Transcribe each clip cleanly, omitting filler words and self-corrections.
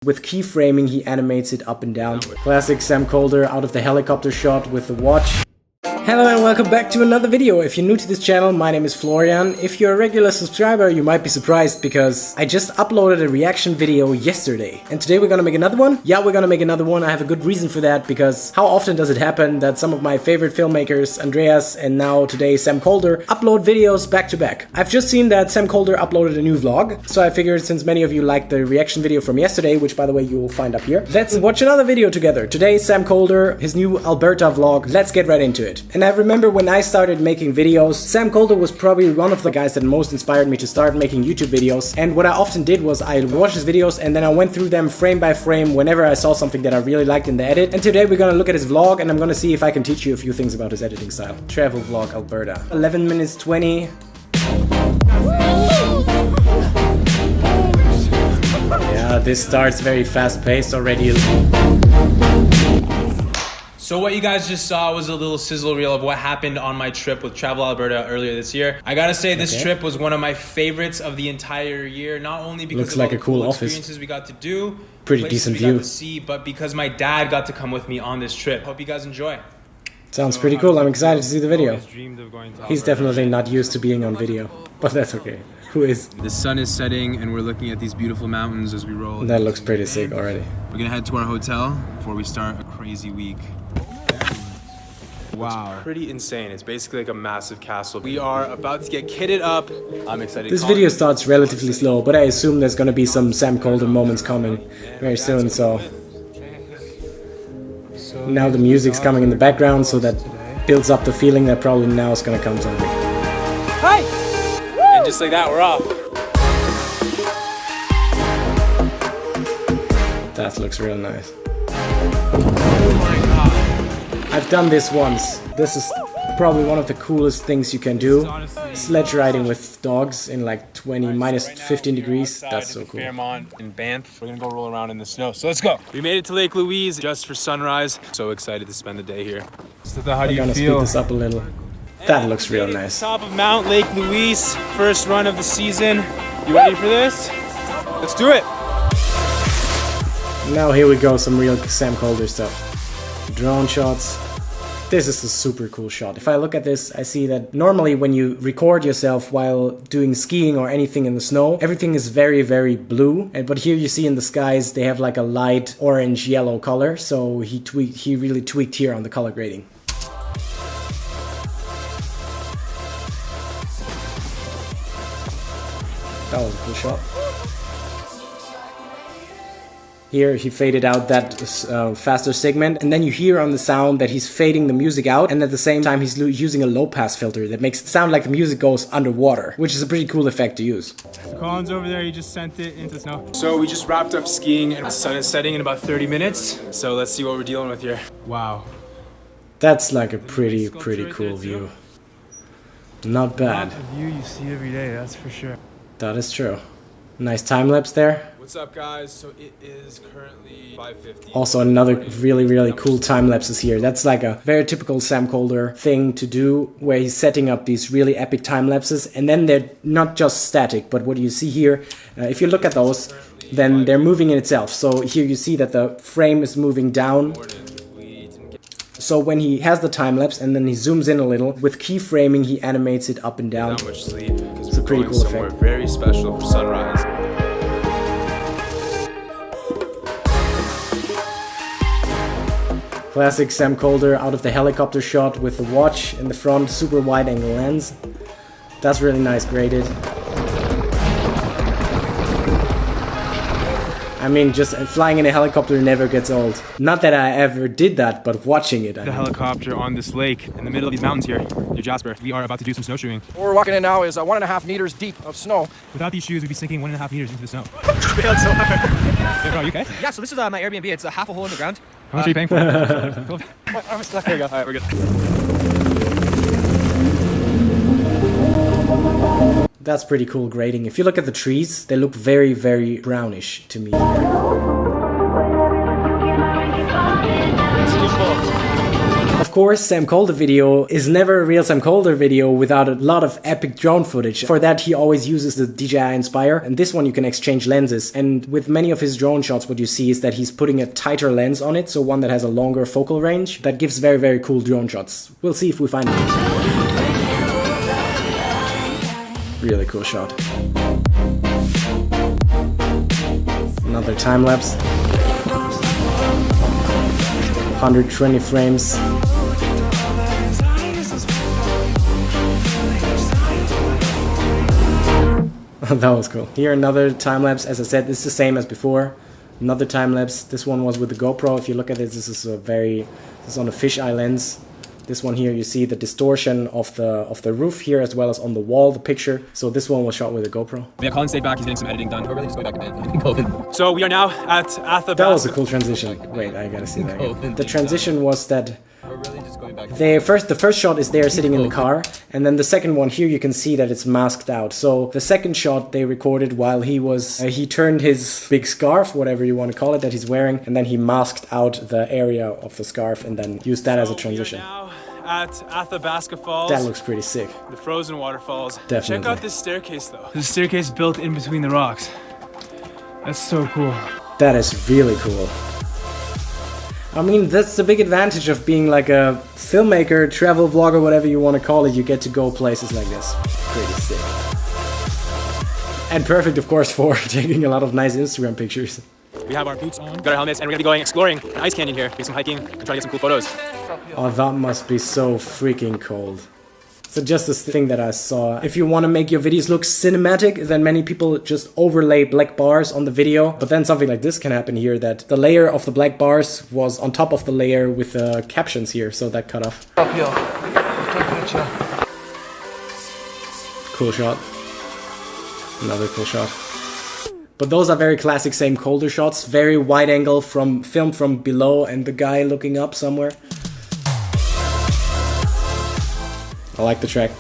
With keyframing, he animates it up and down. Classic Sam Kolder out of the helicopter shot with the watch. Hello and welcome back to another video. If you're new to this channel, my name is Florian. If you're a regular subscriber, you might be surprised because I just uploaded a reaction video yesterday. And today we're gonna make another one. Yeah, we're gonna make another one. I have a good reason for that because how often does it happen that some of my favorite filmmakers, Andreas and now today Sam Kolder, upload videos back to back? I've just seen that Sam Kolder uploaded a new vlog, so I figured since many of you liked the reaction video from yesterday, which by the way you will find up here, let's watch another video together. Today Sam Kolder, his new Alberta vlog. Let's get right into it. And I remember when I started making videos, Sam Kolder was probably one of the guys that most inspired me to start making YouTube videos. And what I often did was I watched his videos and then I went through them frame by frame whenever I saw something that I really liked in the edit. And today we're gonna look at his vlog and I'm gonna see if I can teach you a few things about his editing style. Travel vlog Alberta. 11 minutes 20. Yeah, this starts very fast paced already. So what you guys just saw was a little sizzle reel of what happened on my trip with Travel Alberta earlier this year. I gotta say this trip was one of my favorites of the entire year, not only because looks of like all a the cool cool office. experiences we got to do, Pretty decent we got view. to see, but because my dad got to come with me on this trip. Hope you guys enjoy. Sounds pretty cool. I'm excited to see the video. He's definitely not used to being on video, but that's okay. Who is? The sun is setting and we're looking at these beautiful mountains as we roll. That looks pretty sick already. We're gonna head to our hotel before we start a crazy week. Wow. It's pretty insane. It's basically like a massive castle. We are about to get kitted up. I'm excited. This video starts relatively slow, but I assume there's gonna be some Sam Kolder moments coming very soon, so... Now the music's coming in the background, so that builds up the feeling that probably now is gonna come something. Hi! And just like that, we're off. That looks real nice. Oh my god. I've done this once. This is probably one of the coolest things you can do. Sledge riding with dogs in like minus 15 degrees. That's so cool. Fairmont in Banff. We're gonna go roll around in the snow. So let's go. We made it to Lake Louise just for sunrise. So excited to spend the day here. So how do I'm gonna speed this up a little. That looks real nice. Top of Mount Lake Louise. First run of the season. You ready for this? Let's do it. Now here we go, some real Sam Kolder stuff. Drone shots. This is a super cool shot. If I look at this, I see that normally when you record yourself while doing skiing or anything in the snow, everything is very, very blue. But here you see in the skies, they have like a light orange yellow color. So he really tweaked here on the color grading. That was a cool shot. Here he faded out that faster segment, and then you hear on the sound that he's fading the music out, and at the same time he's using a low pass filter that makes it sound like the music goes underwater, which is a pretty cool effect to use. Colin's over there, he just sent it into the snow. So we just wrapped up skiing and the sun is setting in about 30 minutes. So let's see what we're dealing with here. Wow. That's like a pretty cool view. Not bad. Not the view you see every day, that's for sure. That is true. Nice time lapse there. What's up guys? So it is currently 5:50. Also another really cool time lapses here. That's like a very typical Sam Kolder thing to do, where he's setting up these really epic time lapses, and then they're not just static, but what you see here, if you look at those, then they're moving in itself. So here you see that the frame is moving down. So when he has the time lapse and then he zooms in a little, with keyframing he animates it up and down. It's a pretty cool effect. Very special for sunrise. Classic Sam Kolder out of the helicopter shot with the watch in the front, super wide angle lens. That's really nice graded. I mean, just flying in a helicopter never gets old. Not that I ever did that, but watching it. The helicopter on this lake in the middle of these mountains here near Jasper. We are about to do some snowshoeing. What we're walking in now is 1.5 meters deep of snow. Without these shoes, we'd be sinking 1.5 meters into the snow. Failed so hard. Hey, bro, you okay? Yeah, so this is my Airbnb. It's a half a hole in the ground. How much are you paying for it? Cool. My arm is stuck. There you go. All right, we're good. That's pretty cool grading. If you look at the trees, they look very brownish to me. Of Of course, Sam Kolder video is never a real Sam Kolder video without a lot of epic drone footage. For that, he always uses the DJI Inspire, and this one you can exchange lenses. And with many of his drone shots, what you see is that he's putting a tighter lens on it, so one that has a longer focal range. That gives very, very cool drone shots. We'll see if we find it. Really cool shot. Another time lapse. 120 frames. That was cool. Here another time lapse. As I said, it's the same as before. Another time lapse. This one was with the GoPro. If you look at it, this is on a fisheye lens. This one here, you see the distortion of the roof here as well as on the wall, the picture. So this one was shot with a GoPro. Yeah, Colin stayed back. He's getting some editing done. We're really just going back to bed. So we are now at the. That was a cool transition. Wait, I gotta see that again. The transition was that the first shot is there sitting in the car, and then the second one here you can see that it's masked out. So the second shot they recorded while he turned his big scarf, whatever you want to call it, that he's wearing, and then he masked out the area of the scarf and then used that as a transition. At Athabasca Falls. That looks pretty sick. The frozen waterfalls. Definitely. Check out this staircase though. This staircase built in between the rocks. That's so cool. That is really cool. I mean, that's the big advantage of being like a filmmaker, travel vlogger, whatever you want to call it. You get to go places like this. Pretty sick. And perfect, of course, for taking a lot of nice Instagram pictures. We have our boots on, got our helmets, and we're gonna be going exploring an ice canyon here, do some hiking, and try to get some cool photos. Oh, that must be so freaking cold. So just this thing that I saw. If you want to make your videos look cinematic, then many people just overlay black bars on the video. But then something like this can happen here, that the layer of the black bars was on top of the layer with the captions here, so that cut off. Cool shot. Another cool shot. But those are very classic Sam Kolder shots, very wide angle filmed from below and the guy looking up somewhere. I like the track.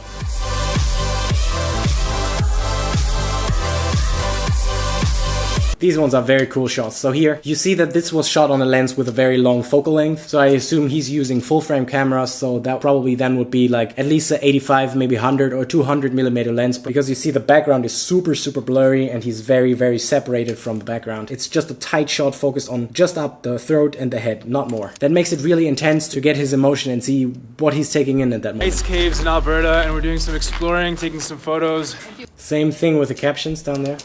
These ones are very cool shots. So here, you see that this was shot on a lens with a very long focal length. So I assume he's using full frame cameras. So that probably then would be like at least a 85, maybe 100 or 200 millimeter lens. Because you see the background is super, super blurry and he's very, very separated from the background. It's just a tight shot focused on just up the throat and the head, not more. That makes it really intense to get his emotion and see what he's taking in at that moment. Ice caves in Alberta, and we're doing some exploring, taking some photos. Same thing with the captions down there.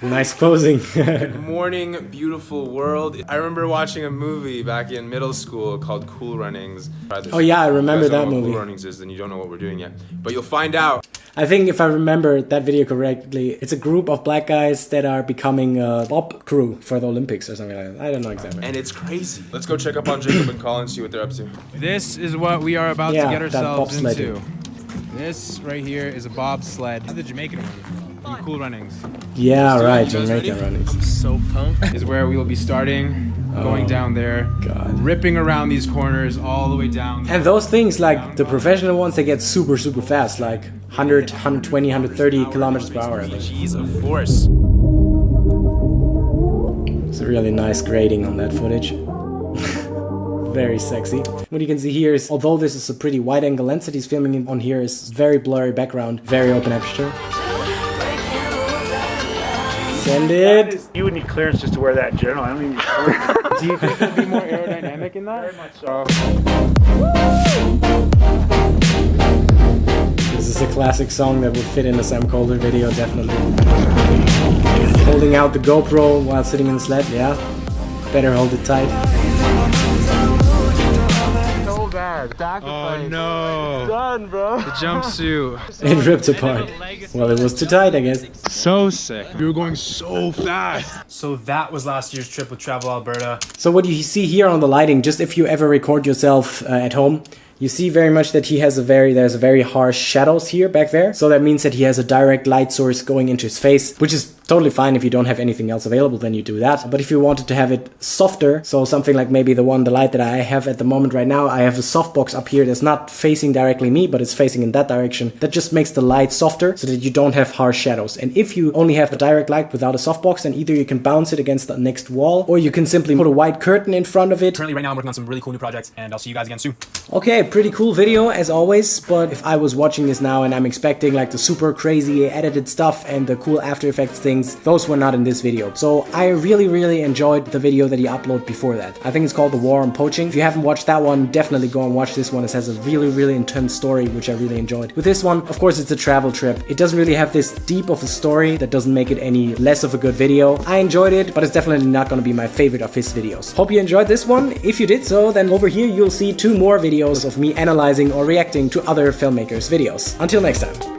Nice posing. Good morning, beautiful world. I remember watching a movie back in middle school called Cool Runnings. Oh yeah, I remember that movie. movie. Cool Runnings is, then you don't know what we're doing yet, but you'll find out. I think if I remember that video correctly, it's a group of black guys that are becoming a bob crew for the Olympics or something like that. I don't know exactly. And it's crazy. Let's go check up on Jacob and Colin and see what they're up to. This is what we are about to get ourselves into. This right here is a bobsled. That's the Jamaican one. Cool Runnings. Yeah, right, Jamaican Runnings. I'm so pumped. Is where we will be starting, going down there, ripping around these corners all the way down. And those things, like the professional ones, they get super, super fast, like 100, 120, 130 kilometers per hour, I think. Jeez, of course. It's a really nice grading on that footage. Very sexy. What you can see here is, although this is a pretty wide angle lens that he's filming on here, is very blurry background, very open aperture. Send it! You would need clearance just to wear that in general. I don't even Do you think it'll be more aerodynamic in that? very much so. This is a classic song that would fit in a Sam Kolder video, definitely. Holding out the GoPro while sitting in the sled, yeah. Better hold it tight. So bad. Oh no! Done, bro. The jumpsuit. It ripped apart. Well, it was too tight, I guess. So sick. We were going so fast. So that was last year's trip with Travel Alberta. So what you see here on the lighting, just if you ever record yourself at home, you see very much that there's very harsh shadows here back there. So that means that he has a direct light source going into his face, which is Totally fine if you don't have anything else available, then you do that. But if you wanted to have it softer, so something like maybe the light that I have at the moment right now, I have a softbox up here that's not facing directly me, but it's facing in that direction. That just makes the light softer so that you don't have harsh shadows. And if you only have a direct light without a softbox, then either you can bounce it against the next wall, or you can simply put a white curtain in front of it. Currently right now I'm working on some really cool new projects, and I'll see you guys again soon. Okay, pretty cool video as always, but if I was watching this now and I'm expecting like the super crazy edited stuff and the cool After Effects things, those were not in this video. So I really enjoyed the video that he uploaded before that. I think it's called The War on Poaching. If you haven't watched that one, definitely go and watch this one. It has a really intense story, which I really enjoyed. With this one, of course, it's a travel trip. It doesn't really have this deep of a story. That doesn't make it any less of a good video. I enjoyed it, but it's definitely not going to be my favorite of his videos. Hope you enjoyed this one. If you did so, then over here you'll see 2 more videos of me analyzing or reacting to other filmmakers' videos. Until next time.